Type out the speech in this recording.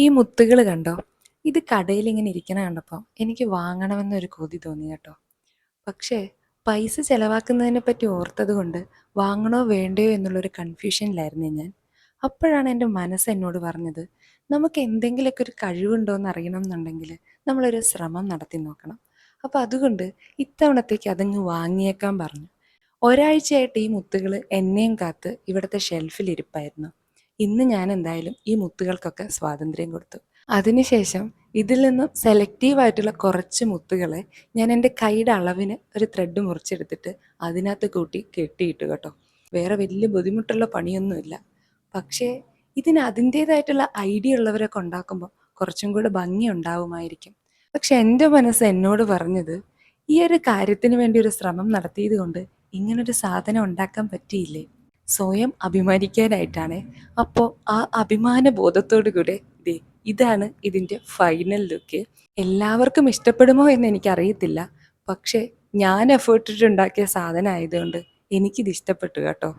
ഈ മുത്തുകൾ കണ്ടോ? ഇത് കടയിൽ ഇങ്ങനെ ഇരിക്കണ കണ്ടപ്പോൾ എനിക്ക് വാങ്ങണമെന്നൊരു കൊതി തോന്നി കേട്ടോ. പക്ഷേ പൈസ ചെലവാക്കുന്നതിനെ പറ്റി ഓർത്തത് കൊണ്ട് വാങ്ങണോ വേണ്ടയോ എന്നുള്ളൊരു കൺഫ്യൂഷനിലായിരുന്നു ഞാൻ. അപ്പോഴാണ് എൻ്റെ മനസ്സ് എന്നോട് പറഞ്ഞത്, നമുക്ക് എന്തെങ്കിലുമൊക്കെ ഒരു കഴിവുണ്ടോ എന്ന് അറിയണം എന്നുണ്ടെങ്കിൽ നമ്മളൊരു ശ്രമം നടത്തി നോക്കണം. അപ്പോൾ അതുകൊണ്ട് ഇത്തവണത്തേക്ക് അതങ്ങ് വാങ്ങിയേക്കാൻ പറഞ്ഞു. ഒരാഴ്ചയായിട്ട് ഈ മുത്തുകൾ എന്നെയും കാത്ത് ഇവിടുത്തെ ഷെൽഫിൽ ഇരിപ്പായിരുന്നു. ഇന്ന് ഞാൻ എന്തായാലും ഈ മുത്തുകൾക്കൊക്കെ സ്വാതന്ത്ര്യം കൊടുത്തു. അതിനുശേഷം ഇതിൽ നിന്നും സെലക്റ്റീവായിട്ടുള്ള കുറച്ച് മുത്തുകളെ ഞാൻ എൻ്റെ കൈയുടെ അളവിന് ഒരു ത്രെഡ് മുറിച്ചെടുത്തിട്ട് അതിനകത്ത് കൂട്ടി കെട്ടിയിട്ടു കേട്ടോ. വേറെ വലിയ ബുദ്ധിമുട്ടുള്ള പണിയൊന്നുമില്ല. പക്ഷേ ഇതിന് അതിൻ്റേതായിട്ടുള്ള ഐഡിയ ഉള്ളവരൊക്കെ ഉണ്ടാക്കുമ്പോൾ കുറച്ചും കൂടെ ഭംഗി ഉണ്ടാവുമായിരിക്കും. പക്ഷെ എൻ്റെ മനസ്സ് എന്നോട് പറഞ്ഞത്, ഈ ഒരു കാര്യത്തിന് വേണ്ടി ഒരു ശ്രമം നടത്തിയത് കൊണ്ട് ഇങ്ങനൊരു സാധനം ഉണ്ടാക്കാൻ പറ്റിയില്ലേ, സ്വയം അഭിമാനിക്കാനായിട്ടാണ്. അപ്പോൾ ആ അഭിമാന ബോധത്തോടു കൂടെ ദേ ഇതാണ് ഇതിൻ്റെ ഫൈനൽ ലുക്ക്. എല്ലാവർക്കും ഇഷ്ടപ്പെടുമോ എന്ന് എനിക്കറിയത്തില്ല. പക്ഷേ ഞാൻ എഫേർട്ടിട്ട് ഉണ്ടാക്കിയ സാധനം ആയതുകൊണ്ട് എനിക്കിത് ഇഷ്ടപ്പെട്ടു കേട്ടോ.